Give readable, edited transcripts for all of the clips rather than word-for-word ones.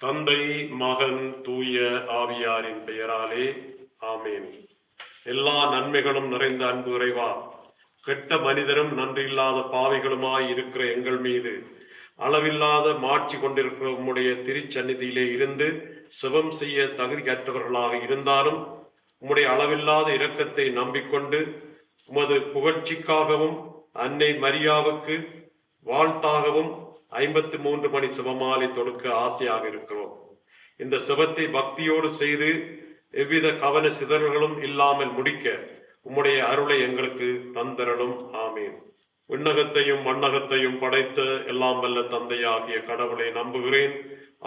தந்தை, மகன், தூய ஆவியாரின் பெயராலே ஆமேன். எல்லா நன்மைகளும் நிறைந்த அன்பு இறைவா, கெட்ட மனிதரும் நன்றியில்லாத பாவிகளுமாய் இருக்கிற எங்கள் மீது அளவில்லாத மாட்சி கொண்டிருக்கிற உம்முடைய திருச்சந்நிதியிலே இருந்து சிவம் செய்ய தகுதியற்றவர்களாக இருந்தாலும் உம்முடைய அளவில்லாத இரக்கத்தை நம்பிக்கொண்டு உமது புகழ்ச்சிக்காகவும் அன்னை மரியாவுக்கு வாழ்த்தாகவும் 53 மணி சிவமாலை தொடுக்க ஆசையாக இருக்கிறோம். இந்த சிவத்தை பக்தியோடு செய்து எவ்வித கவன சிதறல்களும் இல்லாமல் முடிக்க உம்முடைய அருளை எங்களுக்கு தந்தரணும். ஆமீன். விண்ணகத்தையும் மண்ணகத்தையும் படைத்த எல்லாம் வல்ல தந்தையாகிய கடவுளை நம்புகிறேன்.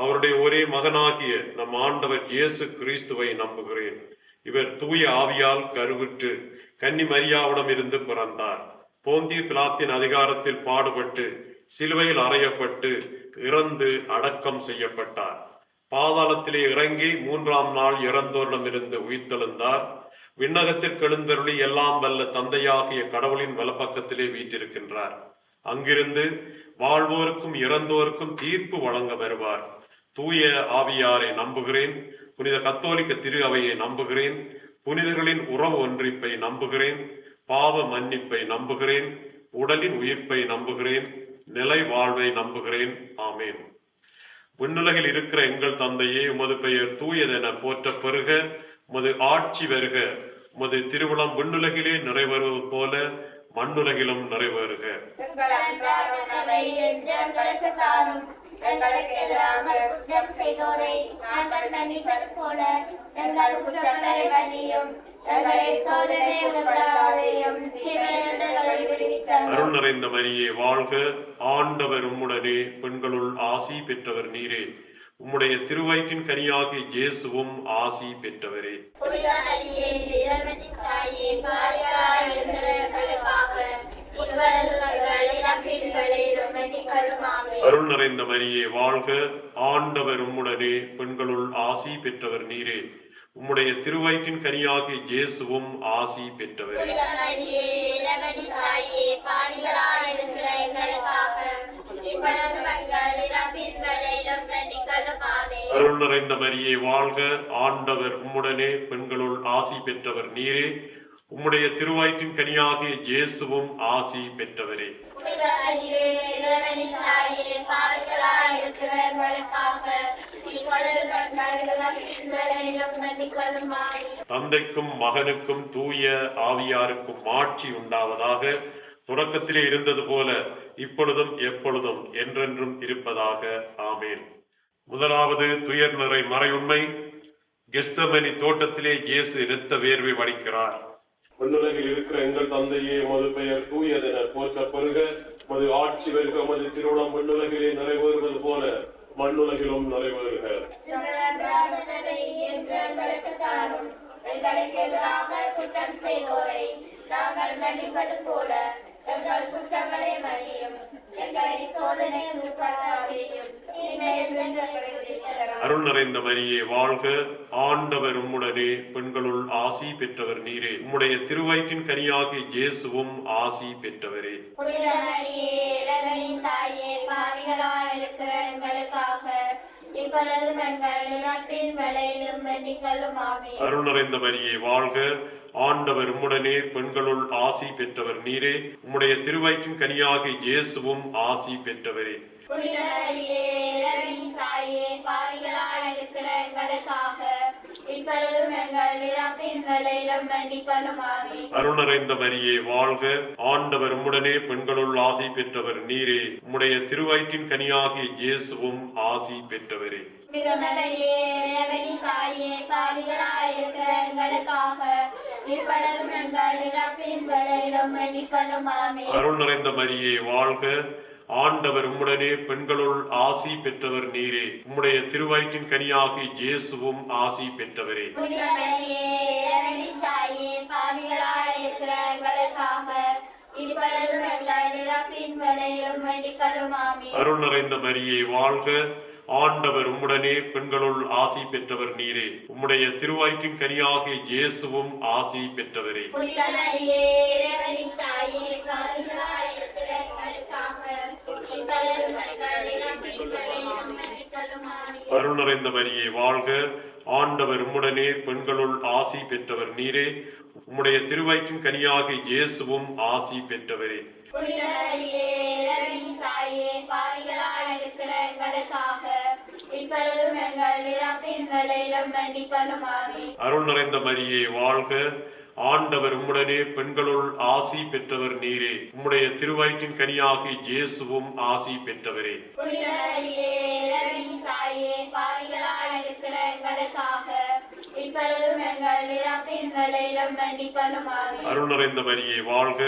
அவருடைய ஒரே மகனாகிய நம் ஆண்டவர் இயேசு கிறிஸ்துவை நம்புகிறேன். இவர் தூய ஆவியால் கருவுற்று கன்னி மரியாவிடம் இருந்து பிறந்தார். போந்திய பிலாத்தின் அதிகாரத்தில் பாடுபட்டு சிலுவையில் அறையப்பட்டு இறந்து அடக்கம் செய்யப்பட்டார். பாதாளத்திலே இறங்கி 3ஆம் நாள் இறந்தோரிடமிருந்து உயிர்த்தெழுந்தார். விண்ணகத்திற்கு எழுந்தருளி எல்லாம் வல்ல தந்தையாகிய கடவுளின் வலப்பக்கத்திலே வீற்றிருக்கின்றார். அங்கிருந்து வாழ்வோருக்கும் இறந்தோருக்கும் தீர்ப்பு வழங்க வருவார். தூய ஆவியாரை நம்புகிறேன். புனித கத்தோலிக்க திரு அவையை நம்புகிறேன். புனிதர்களின் உறவு ஒன்றிப்பை நம்புகிறேன். பாவ மன்னிப்பை நம்புகிறேன். உடலின் உயிர்ப்பை நம்புகிறேன். நிலை வாழ்வை நம்புகிறேன். ஆமேன். விண்ணுலகில் இருக்கிற எங்கள் தந்தையே, உமது பெயர் தூயதென போற்ற பெறுக. உமது ஆட்சி வருக. உமது திருவுளம் விண்ணுலகிலே நிறைவேறுவது போல மண்ணுலகிலும் நிறைவேறுக. எங்களுக்கு எதிராக குற்றம் செய்தோரை நாங்கள் மன்னிப்பது போல எங்கள் குற்றங்களை மன்னியும். அருள் நிறைந்த மரியே வாழ்க. ஆண்டவர் உம்முடனே, பெண்களுள் ஆசி பெற்றவர் நீரே. உம்முடைய திருவயிற்றின் கனியாகிய இயேசுவும் ஆசி பெற்றவரே. அருள் நிறைந்த மரியே வாழ்க. ஆண்டவர் உம்முடனே, பெண்களுள் ஆசி பெற்றவர் நீரே. உம்முடைய திருவயிற்றின் கனியாகிய இயேசுவும் ஆசி பெற்றவரே. அருள் நிறைந்த மரியே வாழ்க. ஆண்டவர் உம்முடனே, பெண்களுள் ஆசி பெற்றவர் நீரே. உம்முடைய திருவயிற்றின் கனியாகிய இயேசுவும் ஆசி பெற்றவரே. தந்தைக்கும் மகனுக்கும் தூய ஆவியாருக்கும் மாட்சி உண்டாவதாக. தொடக்கத்திலே இருந்தது போல இப்பொழுதும் எப்பொழுதும் என்றென்றும் இருப்பதாக. ஆமேன். முதலாவது துயர் நிறை மறையுண்மை. கெத்செமனி தோட்டத்திலே இயேசு இரத்த வேர்வை வடிக்கிறார். விண்ணுலகில் இருக்கிற எங்கள் தந்தையே, உமது பெயர் தூயதென போற்ற பெறுக. உமது ஆட்சி வருக. உமது திருவுளம் விண்ணுலகிலே நிறைவேறுவது போல மண்ணுலகிலும் நிறைவேறுக. எங்களுக்கு எதிராக குற்றம் செய்தோரை நாங்கள் மன்னிப்பது போல எங்கள் குற்றங்களை மன்னியும். எங்களை சோதனையில் உட்படாதேயும். அருள் நிறைந்த மரியே வாழ்க. ஆண்டவர் உம்முடனே, பெண்களுள் ஆசி பெற்றவர் நீரே. உம்முடைய திருவயிற்றின் கனியாகிய இயேசுவும் ஆசி பெற்றவரே. அருள் நிறைந்த மரியே வாழ்க. ஆண்டவர் உம்முடனே, பெண்களுள் ஆசி பெற்றவர் நீரே. உம்முடைய திருவயிற்றின் கனியாகிய இயேசுவும் ஆசி பெற்றவரே. அருள் நிறைந்த மரியே வாழ்க. ஆண்டவர் உம்முடனே, பெண்களுள் ஆசி பெற்றவர் நீரே. உம்முடைய திருவயிற்றின் கனியாகிய இயேசுவும் ஆசி பெற்றவரே. அருள் நிறைந்த மரியே வாழ்க. ஆண்டவர் உம்முடனே, பெண்களுள் ஆசி பெற்றவர் நீரே. உம்முடைய திருவயிற்றின் கனியாகிய இயேசுவும் ஆசி பெற்றவரே. அருள் நிறைந்த மரியே வாழ்க. ஆண்டவர் உம்முடனே, பெண்களுள் ஆசி பெற்றவர் நீரே. உம்முடைய திருவயிற்றின் கனியாகிய இயேசுவும் ஆசி பெற்றவரே. அருள் நிறைந்த மரியே வாழ்க. ஆண்டவர் உம்முடனே, பெண்களுள் ஆசி பெற்றவர் நீரே. உம்முடைய திருவயிற்றின் கனியாக இயேசுவும் ஆசி பெற்றவரே. புனித மரியே, இறைவனின் தாயே, பாவிகளாயிருக்கிற எங்களுக்காக இப்பொழுதும் எங்கள் இறப்பின் வேளையிலும் வேண்டிக் கொள்ளும். ஆமென். அருள் நிறைந்த மரியே வாழ்க. ஆண்டவர் உம்முடனே, பெண்களுள் ஆசி பெற்றவர் நீரே. உம்முடைய திருவயிற்றின் கனியாக இயேசுவும் ஆசி பெற்றவரே. புனித மரியே, இறைவனின் தாயே, பாவிகளாயிருக்கிற எங்களுக்காக இப்பொழுதும் எங்கள் இறப்பின் வேளையிலும் வேண்டிக் கொள்ளும். ஆமென். அருள் நிறைந்த மரியே வாழ்க.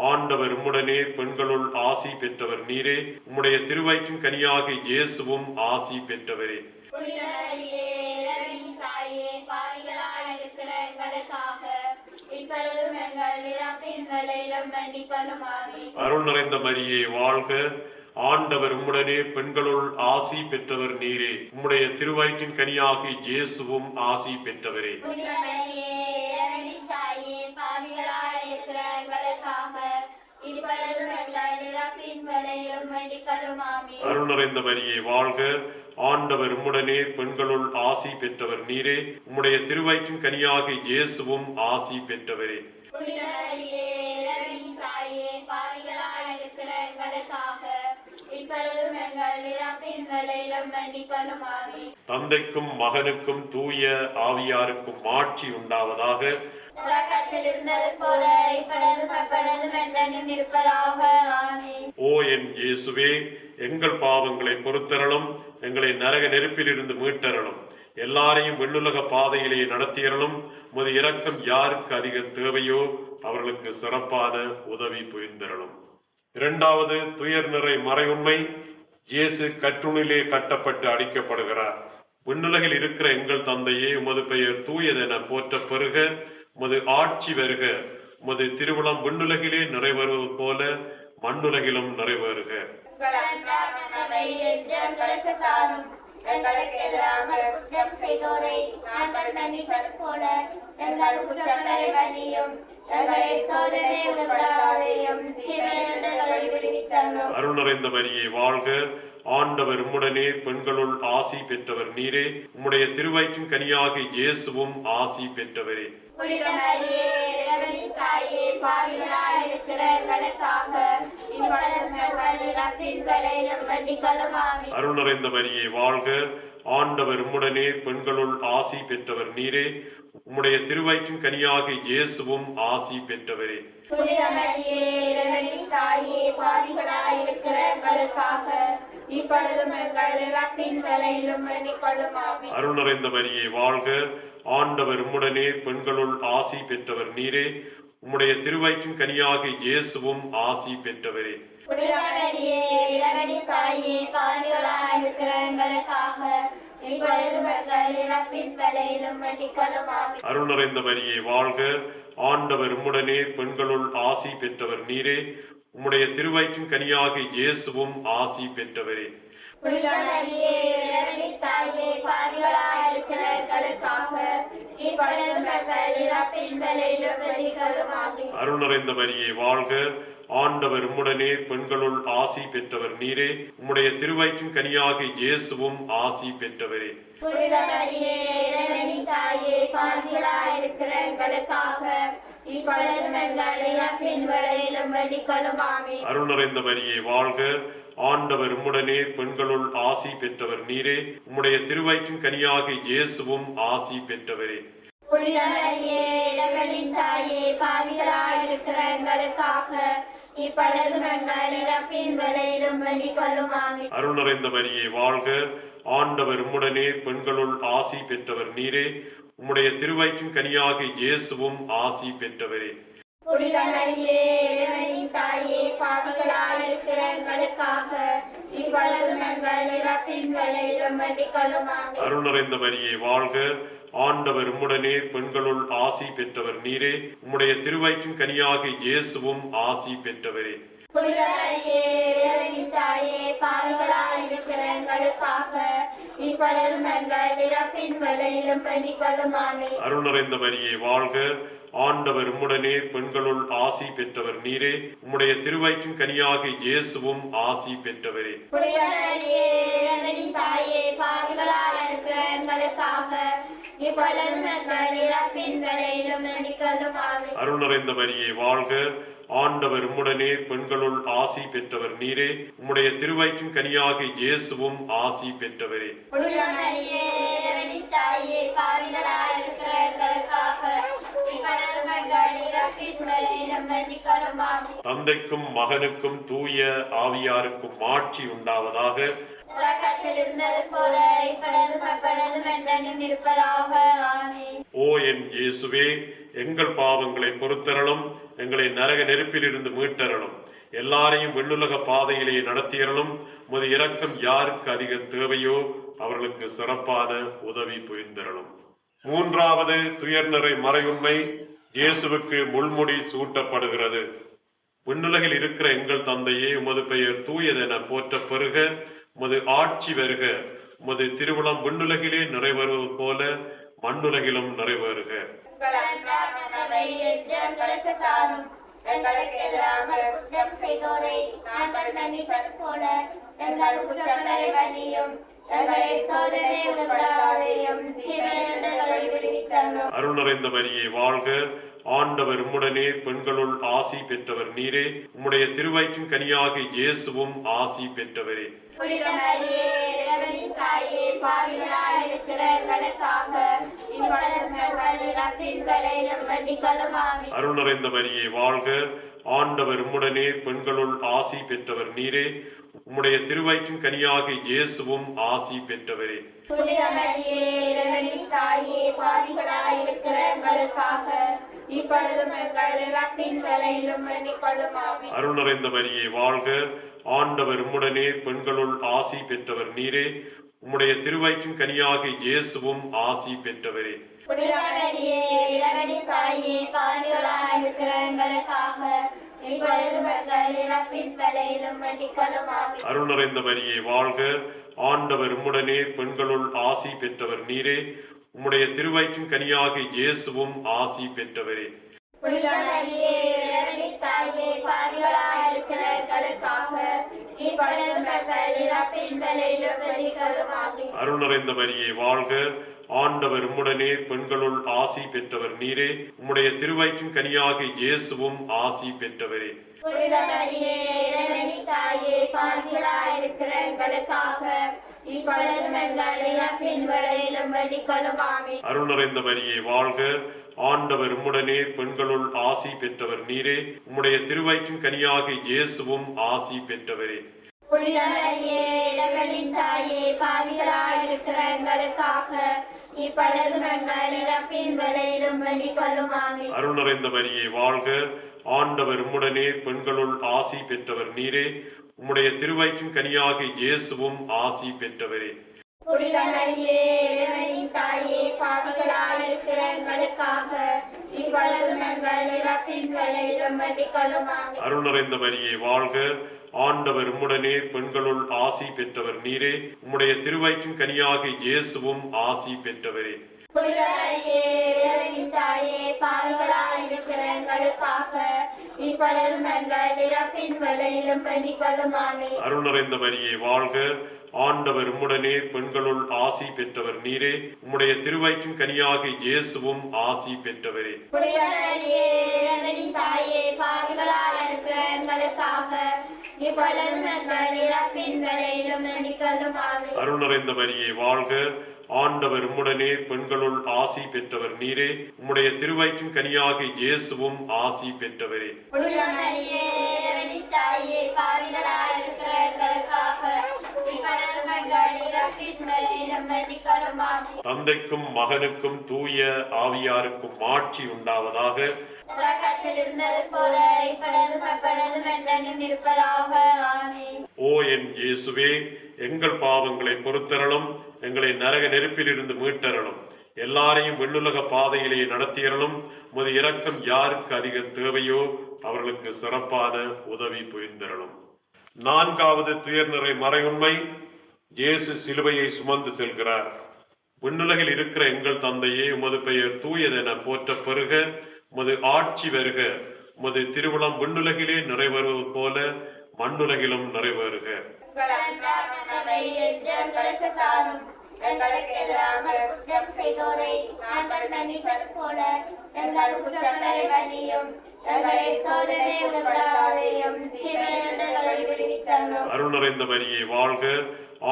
ஆண்டவர் உம்முடனே, பெண்களுள் ஆசி பெற்றவர் நீரே. உம்முடைய திருவயிற்றின் கனியாக இயேசுவும் ஆசி பெற்றவரே. புனித மரியே, இறைவனின் தாயே, பாவிகளாயிருக்கிற எங்களுக்காக இப்பொழுதும் எங்கள் இறப்பின் வேளையிலும் வேண்டிக் கொள்ளும். ஆமென். அருள் நிறைந்த மரியே வாழ்க. ஆண்டவர் உம்முடனே, பெண்களுள் ஆசி பெற்றவர் நீரே. உம்முடைய திருவயிற்றின் கனியாக இயேசுவும் ஆசி பெற்றவரே. புனித மரியே, இறைவனின் தாயே, பாவிகளாயிருக்கிற எங்களுக்காக இப்பொழுதும் எங்கள் இறப்பின் வேளையிலும் வேண்டிக் கொள்ளும். ஆமென். அருள் நிறைந்த மரியே வாழ்க. ஆண்டவர் உம்முடனே, பெண்களுள் ஆசி பெற்றவர் நீரே. உம்முடைய திருவயிற்றின் கனியாக இயேசுவும் ஆசி பெற்றவரே. புனித மரியே, இறைவனின் தாயே, பாவிகளாயிருக்கிற எங்களுக்காக இப்பொழுதும் எங்கள் இறப்பின் வேளையிலும் வேண்டிக் கொள்ளும். ஆமென். தந்தைக்கும் மகனுக்கும் தூய ஆவியாருக்கும் மாட்சி உண்டாவதாக. தொடக்கத்தில் இருந்தது போல இப்பொழுதும் எப்பொழுதும் என்றென்றும் இருப்பதாக. ஆமென். ஓ என் இயேசுவே, எங்கள் பாவங்களை பொறுத்தரலும், எங்களை நரக நெருப்பிலிருந்து மீட்டரலும், எல்லாரையும் விண்ணுலக பாதையிலே நடத்தியறலும். உமது இரக்கம் யாருக்கு அதிக தேவையோ அவர்களுக்கு சிறப்பான உதவி புரிந்தரலும். இரண்டாவது துயர் நிறை மறையுண்மை. இயேசு கற்றுணிலே கட்டப்பட்டு அடிக்கப்படுகிறார். விண்ணுலகில் இருக்கிற எங்கள் தந்தையே, உமது பெயர் தூயதென போற்ற பெறுக. உமது ஆட்சி வருக. உமது திருவுளம் விண்ணுலகிலே நிறைவேறுவது போல மண்ணுலகிலும் நிறைவேறுக. எங்கள் அன்றாட உணவை இன்று எங்களுக்கு தாரும். எங்களுக்கு எதிராக குற்றம் செய்தோரை நாங்கள் மன்னிப்பது போல எங்கள் குற்றங்களை மன்னியும். எங்களை சோதனைக்கு உட்படாதேயும் தீமையிலிருந்து எங்களை விடுவித்தருளும். அருள் நிறைந்த மரியே வாழ்க. ஆண்டவர் உம்முடனே, பெண்களுள் ஆசி பெற்றவர் நீரே. உம்முடைய திருவயிற்றின் கனியாக இயேசுவும் ஆசி பெற்றவரே. புனித மரியே, இறைவனின் தாயே, பாவிகளாயிருக்கிற எங்களுக்காக இப்பொழுதும் எங்கள் இறப்பின் வேளையிலும் வேண்டிக் கொள்ளும். ஆமென். அருள் நிறைந்த மரியே வாழ்க. ஆண்டவர் உம்முடனே, பெண்களுள் ஆசி பெற்றவர் நீரே. உம்முடைய திருவயிற்றின் கனியாக இயேசுவும் ஆசி பெற்றவரே. புனித மரியே, இறைவனின் தாயே, பாவிகளாயிருக்கிற எங்களுக்காக இப்பொழுதும் எங்கள் இறப்பின் வேளையிலும் வேண்டிக் கொள்ளும். ஆமென். அருள் நிறைந்த மரியே வாழ்க. ஆண்டவர் உம்முடனே, பெண்களுள் ஆசி பெற்றவர் நீரே. உம்முடைய திருவயிற்றின் கனியாக இயேசுவும் ஆசி பெற்றவரே. புனித மரியே, இறைவனின் தாயே, பாவிகளாயிருக்கிற எங்களுக்காக இப்பொழுதும் எங்கள் இறப்பின் வேளையிலும் வேண்டிக் கொள்ளும். ஆமென். அருள் நிறைந்த மரியே வாழ்க. ஆண்டவர் உம்முடனே, பெண்களுள் ஆசி பெற்றவர் நீரே. உம்முடைய திருவயிற்றின் கனியாக இயேசுவும் ஆசி பெற்றவரே. புனித மரியே, இறைவனின் தாயே, பாவிகளாயிருக்கிற எங்களுக்காக இப்பொழுதும் எங்கள் இறப்பின் வேளையிலும் வேண்டிக் கொள்ளும். ஆமென். அருள் நிறைந்த மரியே வாழ்க. ஆண்டவர் உம்முடனே, பெண்களுள் ஆசி பெற்றவர் நீரே. உம்முடைய திருவயிற்றின் கனியாக இயேசுவும் ஆசி பெற்றவரே. புனித மரியே, இறைவனின் தாயே, பாவிகளாயிருக்கிற எங்களுக்காக இப்பொழுதும் எங்கள் இறப்பின் வேளையிலும் வேண்டிக் கொள்ளும். ஆமென். அருள் நிறைந்த மரியே வாழ்க. ஆண்டவர் உம்முடனே, பெண்களுள் ஆசி பெற்றவர் நீரே. உம்முடைய திருவயிற்றின் கனியாக இயேசுவும் ஆசி பெற்றவரே. புனித மரியே, இறைவனின் தாயே, பாவிகளாயிருக்கிற எங்களுக்காக இப்பொழுதும் எங்கள் இறப்பின் வேளையிலும் வேண்டிக் கொள்ளும். ஆமென். அருள் நிறைந்த மரியே வாழ்க. ஆண்டவர் உம்முடனே, பெண்களுள் ஆசி பெற்றவர் நீரே. உம்முடைய திருவயிற்றின் கனியாக இயேசுவும் ஆசி பெற்றவரே. புனித மரியே, இறைவனின் தாயே, பாவிகளாயிருக்கிற எங்களுக்காக இப்பொழுதும் எங்கள் இறப்பின் வேளையிலும் வேண்டிக் கொள்ளும். ஆமென். அருள் நிறைந்த மரியே வாழ்க. ஆண்டவர் உம்முடனே, பெண்களுள் ஆசி பெற்றவர் நீரே. உம்முடைய திருவயிற்றின் கனியாக இயேசுவும் ஆசி பெற்றவரே. புனித மரியே, இறைவனின் தாயே, பாவிகளாயிருக்கிற எங்களுக்காக இப்பொழுதும் எங்கள் இறப்பின் வேளையிலும் வேண்டிக் கொள்ளும். ஆமென். அருள் நிறைந்த மரியே வாழ்க. ஆண்டவர் உம்முடனே, பெண்களுள் ஆசி பெற்றவர் நீரே. உம்முடைய திருவயிற்றின் கனியாக இயேசுவும் ஆசி பெற்றவரே. புனித மரியே, இறைவனின் தாயே, பாவிகளாயிருக்கிற இப்பொழுதும் எங்கள் இறப்பின் வேளையிலும் வேண்டிக் கொள்ளும். ஆமென். அருள் நிறைந்த மரியே வாழ்க, ஆண்டவர் உம்முடனே, பெண்களுள் ஆசி பெற்றவர் நீரே. உம்முடைய திருவயிற்றின் கனியாகிய இயேசுவும் ஆசி பெற்றவரே. புனித மரியே, இறைவனின் தாயே, பாவிகளாய் இருக்கிற எங்களுக்காக இப்பொழுதும் எங்கள் இறப்பின் வேளையிலும் வேண்டிக் கொள்ளும். ஆமென். தந்தைக்கும் மகனுக்கும் தூய ஆவியாருக்கும் மாட்சி உண்டாவதாக. தொடக்கத்தில் இருந்தது போல இப்பொழுதும் எப்பொழுதும் என்றென்றும் இருப்பதாக. ஆமென். ஓ என் இயேசுவே, எங்கள் பாவங்களை பொறுத்தரலும், எங்களை நரக நெருப்பிலிருந்து மீட்டரலும், எல்லாரையும் விண்ணுலக பாதையிலே நடத்தியறலும். உமது இரக்கம் யாருக்கு அதிக தேவையோ அவர்களுக்கு சிறப்பான உதவி புரிந்தரலும். மூன்றாவது துயர்நிறை மறையுண்மை, இயேசுவுக்கு முள்முடி சூட்டப்படுகிறது. விண்ணுலகில் இருக்கிற எங்கள் தந்தையே, உமது பெயர் தூயதென போற்ற பெறுக. உமது ஆட்சி வருக. உமது திருவுளம் விண்ணுலகிலே நிறைவேறுவது போல மண்ணுலகிலும் நிறைவேறுக. எங்கள் அன்றாட உணவை இன்று எங்களுக்கு தாரும். எங்களுக்கு எதிராக குற்றம் செய்தோரை நாங்கள் மன்னிப்பது போல எங்கள் குற்றங்களை மன்னியும். எங்களை சோதனைக்கு உட்படாதேயும் தீமையிலிருந்து எங்களை விடுவித்தருளும். அருள் நிறைந்த மரியே வாழ்க, ஆண்டவர் உம்முடனே, பெண்களுள் ஆசி பெற்றவர் நீரே. உம்முடைய திருவயிற்றின் கனியாகிய இயேசுவும் ஆசி பெற்றவரே. புனித மரியே, இறைவனின் தாயே, பாவிகளாய் இருக்கிற எங்களுக்காக இப்பொழுதும் எங்கள் இறப்பின் வேளையிலும் வேண்டிக் கொள்ளும். ஆமென். அருள் நிறைந்த மரியே வாழ்க, ஆண்டவர் உம்முடனே, பெண்களுள் ஆசி பெற்றவர் நீரே. உம்முடைய திருவயிற்றின் கனியாகிய இயேசுவும் ஆசி பெற்றவரே. புனித மரியே, இறைவனின் தாயே, பாவிகளாய் இருக்கிற எங்களுக்காக இப்பொழுதும் எங்கள் இறப்பின் வேளையிலும் வேண்டிக் கொள்ளும். ஆமென். அருள் நிறைந்த மரியே வாழ்க, ஆண்டவர் உம்முடனே, பெண்களுள் ஆசி பெற்றவர் நீரே. உம்முடைய திருவயிற்றின் கனியாகிய இயேசுவும் ஆசி பெற்றவரே. புனித மரியே, இறைவனின் தாயே, பாவிகளாய் இருக்கிற எங்களுக்காக இப்பொழுதும் எங்கள் இறப்பின் வேளையிலும் வேண்டிக் கொள்ளும். ஆமென். அருள் நிறைந்த மரியே வாழ்க, ஆண்டவர் உம்முடனே, பெண்களுள் ஆசி பெற்றவர் நீரே. உம்முடைய திருவயிற்றின் கனியாகிய இயேசுவும் ஆசி பெற்றவரே. புனித மரியே, இறைவனின் தாயே, பாவிகளாய் இருக்கிற எங்களுக்காக இப்பொழுதும் எங்கள் இறப்பின் வேளையிலும் வேண்டிக் கொள்ளும். ஆமென். அருள் நிறைந்த மரியே வாழ்க, ஆண்டவர் உம்முடனே, பெண்களுள் ஆசி பெற்றவர் நீரே. உம்முடைய திருவயிற்றின் கனியாகிய இயேசுவும் ஆசி பெற்றவரே. புனித மரியே, இறைவனின் தாயே, பாவிகளாய் இருக்கிற எங்களுக்காக இப்பொழுதும் எங்கள் இறப்பின் வேளையிலும் வேண்டிக் கொள்ளும். ஆமென். அருள் நிறைந்த மரியே வாழ்க, ஆண்டவர் உம்முடனே, பெண்களுள் ஆசி பெற்றவர் நீரே. உம்முடைய திருவயிற்றின் கனியாகிய இயேசுவும் ஆசி பெற்றவரே. புனித மரியே, இறைவனின் தாயே, பாவிகளாய் இருக்கிற எங்களுக்காக இப்பொழுதும் எங்கள் இறப்பின் வேளையிலும் வேண்டிக் கொள்ளும். ஆமென். அருள் நிறைந்த மரியே வாழ்க, ஆண்டவர் உம்முடனே, பெண்களுள் ஆசி பெற்றவர் நீரே. உம்முடைய திருவயிற்றின் கனியாகிய இயேசுவும் ஆசி பெற்றவரே. புனித மரியே, இறைவனின் தாயே, பாவிகளாய் இருக்கிற எங்களுக்காக இப்பொழுதும் எங்கள் இறப்பின் வேளையிலும் வேண்டிக் கொள்ளும். ஆமென். அருள் நிறைந்த மரியே வாழ்க, ஆண்டவர் உம்முடனே, பெண்களுள் ஆசி பெற்றவர் நீரே. உம்முடைய திருவயிற்றின் கனியாகிய இயேசுவும் ஆசி பெற்றவரே. புனித மரியே, இறைவனின் தாயே, பாவிகளாய் இருக்கிற எங்களுக்காக இப்பொழுதும் எங்கள் இறப்பின் வேளையிலும் வேண்டிக் கொள்ளும். ஆமென். அருள் நிறைந்த மரியே வாழ்க, ஆண்டவர் உம்முடனே, பெண்களுள் ஆசி பெற்றவர் நீரே. உம்முடைய திருவயிற்றின் கனியாகிய இயேசுவும் ஆசி பெற்றவரே. புனித மரியே, இறைவனின் தாயே, பாவிகளாய் இருக்கிற எங்களுக்காக இப்பொழுதும் எங்கள் இறப்பின் வேளையிலும் வேண்டிக் கொள்ளும். ஆமென். அருள் நிறைந்த மரியே வாழ்க, ஆண்டவர் உம்முடனே, பெண்களுள் ஆசி பெற்றவர் நீரே. உம்முடைய திருவயிற்றின் கனியாகிய இயேசுவும் ஆசி பெற்றவரே. புனித மரியே, இறைவனின் தாயே, பாவிகளாய் இருக்கிற எங்களுக்காக இப்பொழுதும் எங்கள் இறப்பின் வேளையிலும் வேண்டிக் கொள்ளும். ஆமென். தந்தைக்கும் மகனுக்கும் தூய ஆவியாருக்கும் மாட்சி உண்டாவதாக. தொடக்கத்தில் இருந்தது போல இப்பொழுதும் எப்பொழுதும் என்றென்றும் இருப்பதாக. ஆமென். ஓ என் இயேசுவே, எங்கள் பாவங்களை பொறுத்தரலும், எங்களை நரக நெருப்பிலிருந்து மீட்டரலும், எல்லாரையும் விண்ணுலக பாதையிலே நடத்தியறலும். உமது இரக்கம் யாருக்கு அதிக தேவையோ அவர்களுக்கு சிறப்பான உதவி புரிந்தரலும். நான்காவது துயர்நிறை மறையுண்மை, இயேசு சிலுவையை சுமந்து செல்கிறார். விண்ணுலகில் இருக்கிற எங்கள் தந்தையே, உமது பெயர் தூயதென போற்ற பெறுக. உமது ஆட்சி வருக. உமது திருவுளம் விண்ணுலகிலே நிறைவேறுவது போல மண்ணுலகிலும் நிறைவேறுக. எங்கள் அன்றாட உணவை இன்று எங்களுக்கு தாரும். எங்களுக்கு எதிராக குற்றம் செய்தோரை நாங்கள் மன்னிப்பது போல எங்கள் குற்றங்களை மன்னியும். எங்களை சோதனை உட்படாதேயும் தீமையிலிருந்து எங்களை விடுவித்தருளும். அருள் நிறைந்த மரியே வாழ்க,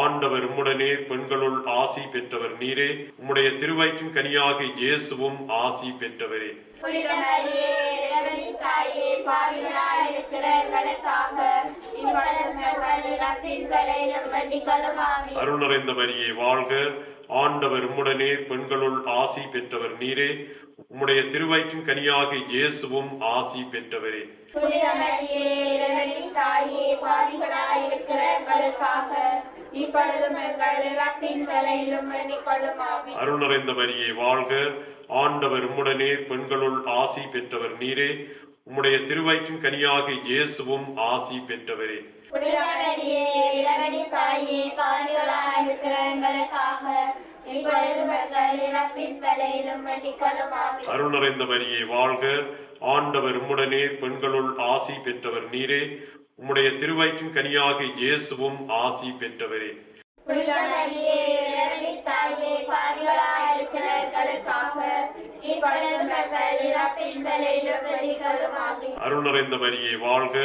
ஆண்டவர் உம்முடனே, பெண்களுள் ஆசி பெற்றவர் நீரே. உம்முடைய திருவயிற்றின் கனியாக இயேசுவும் ஆசி பெற்றவரே. புனித மரியே, இறைவனின் தாயே, பாவிகளாயிருக்கிற எங்களுக்காக இப்பொழுதும் எங்கள் இறப்பின் வேளையிலும் வேண்டிக் கொள்ளும். ஆமென். அருள் நிறைந்த மரியே வாழ்க, ஆண்டவர் உம்முடனே, பெண்களுள் ஆசி பெற்றவர் நீரே. உம்முடைய திருவயிற்றின் கனியாக இயேசுவும் ஆசி பெற்றவரே. புனித மரியே, இறைவனின் தாயே, பாவிகளாயிருக்கிற எங்களுக்காக இப்பொழுதும் எங்கள் இறப்பின் வேளையிலும் வேண்டிக் கொள்ளும். ஆமென். அருள் நிறைந்த மரியே வாழ்க, ஆண்டவர் உம்முடனே, பெண்களுள் ஆசி பெற்றவர் நீரே. உம்முடைய திருவயிற்றின் கனியாக இயேசுவும் ஆசி பெற்றவரே. புனித மரியே, இறைவனின் தாயே, பாவிகளாயிருக்கிற எங்களுக்காக இப்பொழுதும் எங்கள் இறப்பின் வேளையிலும் வேண்டிக் கொள்ளும். ஆமென். அருள் நிறைந்த மரியே வாழ்க, ஆண்டவர் உம்முடனே, பெண்களுள் ஆசி பெற்றவர் நீரே. உம்முடைய திருவயிற்றின் கனியாக இயேசுவும் ஆசி பெற்றவரே. புனித மரியே, இறைவனின் தாயே, பாவிகளாயிருக்கிற எங்களுக்காக இப்பொழுதும் எங்கள் இறப்பின் வேளையிலும் வேண்டிக் கொள்ளும். ஆமென். அருள் நிறைந்த மரியே வாழ்க,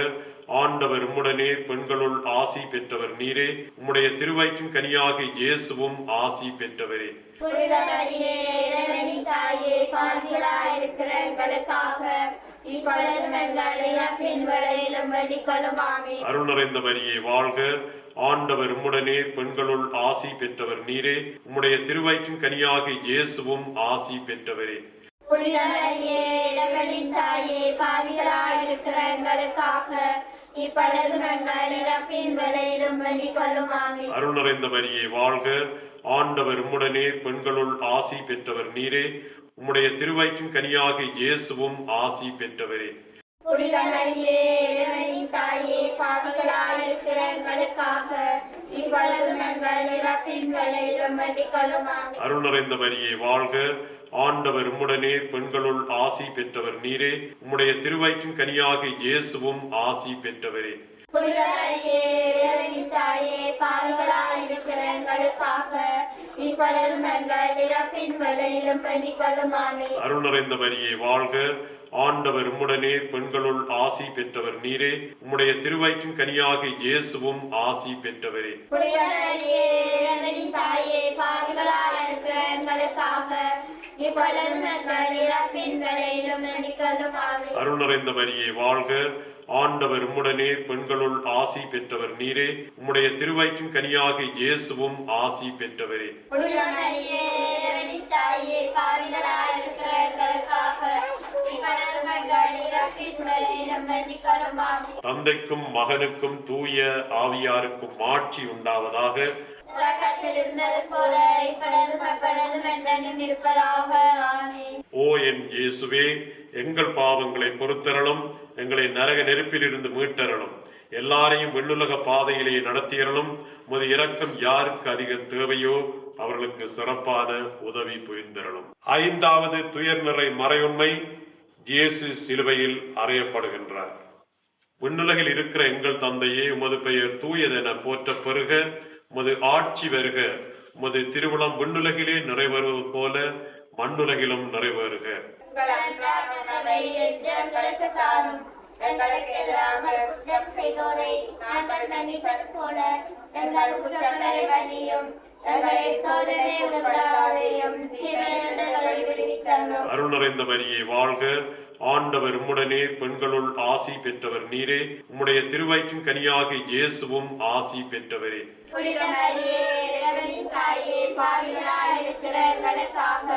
ஆண்டவர் உம்முடனே, பெண்களுள் ஆசி பெற்றவர் நீரே. உம்முடைய திருவயிற்றின் கனியாக இயேசுவும் ஆசி பெற்றவரே. புனித மரியே, இறைவனின் தாயே, பாவிகளாயிருக்கிற எங்களுக்காக இப்பொழுதும் எங்கள் இறப்பின் வேளையிலும் வேண்டிக் கொள்ளும். ஆமென். அருள் நிறைந்த மரியே வாழ்க, ஆண்டவர் உம்முடனே, பெண்களுள் ஆசி பெற்றவர் நீரே. உம்முடைய திருவயிற்றின் கனியாக இயேசுவும் ஆசி பெற்றவரே. புனித மரியே, இறைவனின் தாயே, பாவிகளாயிருக்கிற எங்களுக்காக இப்பொழுதும் எங்கள் இறப்பின் வேளையிலும் வேண்டிக் கொள்ளும். ஆமென். அருள் நிறைந்த மரியே வாழ்க, ஆண்டவர் உம்முடனே, பெண்களுள் ஆசி பெற்றவர் நீரே. உம்முடைய திருவயிற்றின் கனியாக இயேசுவும் ஆசி பெற்றவரே. புனித மரியே, இறைவனின் தாயே, பாவிகளாயிருக்கிற எங்களுக்காக இப்பொழுதும் எங்கள் இறப்பின் வேளையிலும் வேண்டிக் கொள்ளும். ஆமென். அருள் நிறைந்த மரியே வாழ்க, ஆண்டவர் உம்முடனே, பெண்களுள் ஆசி பெற்றவர் நீரே. உம்முடைய திருவயிற்றின் கனியாக இயேசுவும் ஆசி பெற்றவரே. புனித மரியே, இறைவனின் தாயே, பாவிகளாயிருக்கிற எங்களுக்காக இப்பொழுதும் எங்கள் இறப்பின் வேளையிலும் வேண்டிக் கொள்ளும். ஆமென். அருள் நிறைந்த மரியே வாழ்க, ஆண்டவர் உம்முடனே, பெண்களுள் ஆசி பெற்றவர் நீரே. உம்முடைய திருவயிற்றின் கனியாக இயேசுவும் ஆசி பெற்றவரே. புனித மரியே, இறைவனின் தாயே, பாவிகளாயிருக்கிற எங்களுக்காக இப்பொழுதும் எங்கள் இறப்பின் வேளையிலும் வேண்டிக் கொள்ளும். ஆமென். அருள் நிறைந்த மரியே வாழ்க, ஆண்டவர் உம்முடனே, பெண்களுள் ஆசி பெற்றவர் நீரே. உம்முடைய திருவயிற்றின் கனியாக இயேசுவும் ஆசி பெற்றவரே. புனித மரியே, இறைவனின் தாயே, பாவிகளாயிருக்கிற எங்களுக்காக இப்பொழுதும் எங்கள் இறப்பின் வேளையிலும் வேண்டிக் கொள்ளும். ஆமென். தந்தைக்கும் மகனுக்கும் தூய ஆவியாருக்கும் மாட்சி உண்டாவதாக. தொடக்கத்தில் இருந்தது போல இப்பொழுதும் எப்பொழுதும் என்றென்றும் இருப்பதாக. ஆமென். ஓ என் இயேசுவே, எங்கள் பாவங்களை பொறுத்தரலும், எங்களை நரக நெருப்பிலிருந்து மீட்டரலும், எல்லாரையும் விண்ணுலக பாதையிலே நடத்தியறலும். உமது இரக்கம் யாருக்கு அதிக தேவையோ அவர்களுக்கு சிறப்பான உதவி புரிந்தரலும். ஐந்தாவது துயர்நிறை மறையுண்மை, இயேசு சிலுவையில் அறையப்படுகின்றார். விண்ணுலகில் இருக்கிற எங்கள் தந்தையே, உமது பெயர் தூயதென போற்றப் பெறுக. உமது ஆட்சி வருக. உமது திருவுளம் விண்ணுலகிலே நிறைவேறுவது போல மண்ணுலகிலும் நிறைவேறுக. எங்கள் அன்றாட உணவை இன்று எங்களுக்கு தாரும். எங்களுக்கு எதிராக குற்றம் செய்தோரை நாங்கள் மன்னிப்பது போல எங்கள் குற்றங்களை மன்னியும். எங்களை சோதனை உட்படாதேயும் தீமையிலிருந்து எங்களை விடுவித்தருளும். அருள் நிறைந்த மரியே வாழ்க, ஆண்டவர் உம்முடனே, பெண்களுள் ஆசி பெற்றவர் நீரே. உம்முடைய திருவயிற்றின் கனியாக இயேசுவும் ஆசி பெற்றவரே. புனித மரியே, இறைவனின் தாயே, பாவிகளாயிருக்கிற எங்களுக்காக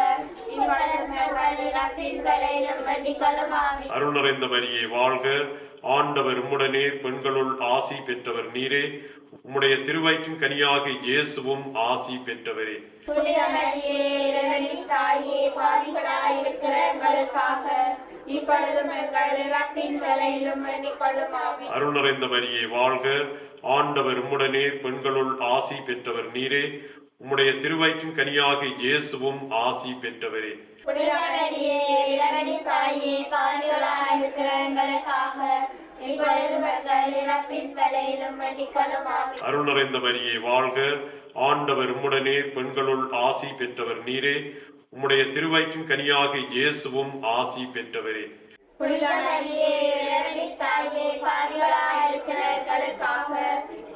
இப்பொழுதும் எங்கள் இறப்பின் வேளையிலும் வேண்டிக் கொள்ளும். ஆமென். அருள் நிறைந்த மரியே வாழ்க, ஆண்டவர் உம்முடனே, பெண்களுள் ஆசி பெற்றவர் நீரே. உம்முடைய திருவயிற்றின் கனியாக இயேசுவும் ஆசி பெற்றவரே. புனித மரியே, இறைவனின் தாயே, பாவிகளாயிருக்கிற எங்களுக்காக இப்பொழுதும் எங்கள் இறப்பின் வேளையிலும் வேண்டிக் கொள்ளும். ஆமென். அருள் நிறைந்த மரியே வாழ்க, ஆண்டவர் உம்முடனே, பெண்களுள் ஆசி பெற்றவர் நீரே. உம்முடைய திருவயிற்றின் கனியாக இயேசுவும் ஆசி பெற்றவரே. புனித மரியே, இறைவனின் தாயே, பாவிகளாயிருக்கிற எங்களுக்காக இப்பொழுதும் எங்கள் இறப்பின் வேளையிலும் வேண்டிக் கொள்ளும். ஆமென். அருள் நிறைந்த மரியே வாழ்க, ஆண்டவர் உம்முடனே, பெண்களுள் ஆசி பெற்றவர் நீரே. உம்முடைய திருவயிற்றின் கனியாக இயேசுவும் ஆசி பெற்றவரே. புனித மரியே, இறைவனின் தாயே, பாவிகளாய் இருக்கிற எங்களுக்காக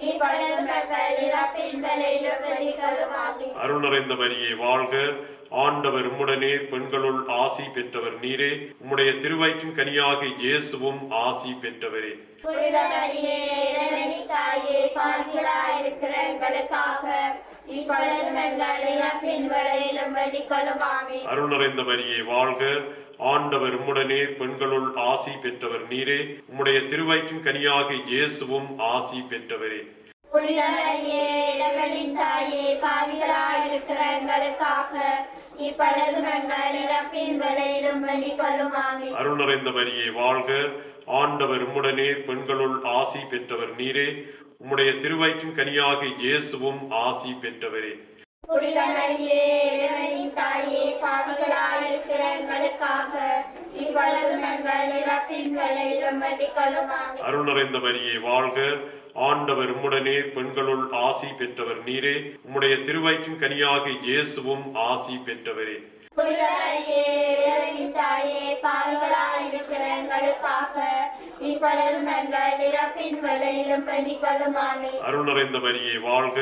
இப்பொழுதும் எங்கள் இறப்பின் வேளையிலும் வேண்டிக் ஆமென். அருள் நிறைந்த மரியே வாழ்க. ஆண்டவர் உம்முடனே, பெண்களுள் ஆசி பெற்றவர் நீரே. உம்முடைய திருவயிற்றின் கனியாக இயேசுவும் ஆசி பெற்றவரே. புனித மரியே, இறைவனின் தாயே, பாவிகளாய் இருக்கிற எங்களுக்காக இப்பொழுதும் எங்கள் இறப்பின் வேளையிலும் வேண்டிக் ஆமென். அருள் நிறைந்த மரியே வாழ்க. ஆண்டவர் உம்முடனே, பெண்களுள் ஆசி பெற்றவர் நீரே. உம்முடைய திருவயிற்றின் கனியாக இயேசுவும் ஆசி பெற்றவரே. புனித மரியே, இறைவனின் தாயே, பாவிகளாய் இருக்கிற எங்களுக்காக இப்பொழுதும் எங்கள் இறப்பின் வேளையிலும் வேண்டிக் ஆமென். அருள் நிறைந்த மரியே வாழ்க. ஆண்டவர் உம்முடனே, பெண்களுள் ஆசி பெற்றவர் நீரே. உம்முடைய திருவயிற்றின் கனியாக இயேசுவும் ஆசி பெற்றவரே. புனித மரியே, இறைவனின் தாயே, பாவிகளாய் இருக்கிற எங்களுக்காக இப்பொழுதும் எங்கள் இறப்பின் வேளையிலும் வேண்டிக் ஆமென். அருள் நிறைந்த மரியே வாழ்க. ஆண்டவர் உம்முடனே, பெண்களுள் ஆசி பெற்றவர் நீரே. உம்முடைய திருவயிற்றின் கனியாக இயேசுவும் ஆசி பெற்றவரே. புனித மரியே, இறைவனின் தாயே, பாவிகளாய் இருக்கிற எங்களுக்காக இப்பொழுதும் எங்கள் இறப்பின் வேளையிலும் வேண்டிக் ஆமென். அருள் நிறைந்த மரியே வாழ்க.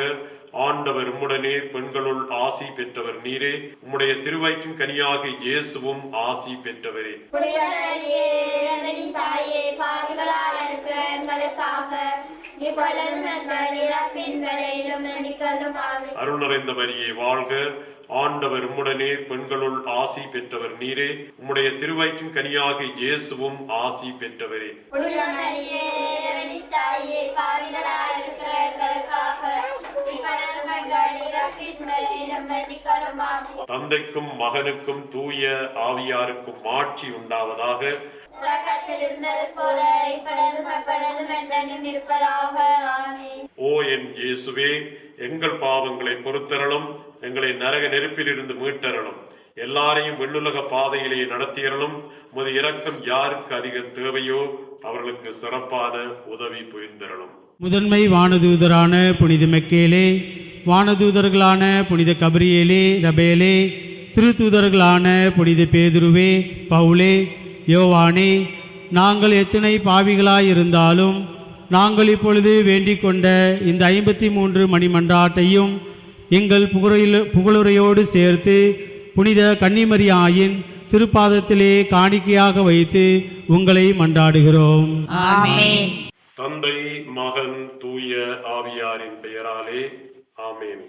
ஆண்டவர் உம்முடனே, பெண்களுள் ஆசி பெற்றவர் நீரே. உம்முடைய திருவயிற்றின் கனியாக இயேசுவும் ஆசி பெற்றவரே. புனித மரியே, இறைவனின் தாயே, பாவிகளாய் இருக்கிற எங்களுக்காக இப்பொழுதும் எங்கள் இறப்பின் வேளையிலும் வேண்டிக் ஆமென். அருள் நிறைந்த மரியே வாழ்க. ஆண்டவர் உம்முடனே, பெண்களுள் ஆசி பெற்றவர் நீரே. உம்முடைய திருவயிற்றின் கனியாக இயேசுவும் ஆசி பெற்றவரே. புனித மரியே, இறைவனின் தாயே, பாவிகளாய் இருக்கிற எங்களுக்காக இப்பொழுதும் எங்கள் இறப்பின் வேளையிலும் வேண்டிக் ஆமென். தந்தைக்கும் மகனுக்கும் தூய ஆவியாருக்கும் மாட்சி உண்டாவதாக. தொடக்கத்தில் இருந்தது போல இப்பொழுதும் எப்பொழுதும் என்றென்றும் இருப்பதாக. ஆமென். ஓ என் இயேசுவே, எங்கள் பாவங்களை பொறுத்தரலும், எங்களை நரக நெருப்பிலிருந்து மீட்டரலும், எல்லாரையும் விண்ணுலக பாதையிலே நடத்தியறலும். உமது இரக்கம் யாருக்கு அதிக தேவையோ அவர்களுக்கு சிறப்பான உதவி புரிந்தரலும். முதன்மை வானதூதரான புனித மெக்கேலே, வானதூதர்களான புனித கபிரியேலே, ரபேலே, திருத்தூதர்களான புனித பேதுருவே, பவுலே, யோவானே, நாங்கள் எத்தனை பாவிகளாயிருந்தாலும் நாங்கள் இப்பொழுது வேண்டிக் கொண்ட இந்த 53 மணிமன்றாட்டையும் எங்கள் புகழுரையோடு சேர்த்து புனித கன்னிமரியாயின் திருப்பாதத்திலே காணிக்கையாக வைத்து உங்களை மன்றாடுகிறோம். தந்தை, மகன், தூய ஆவியாரின் பெயராலே ஆமென்.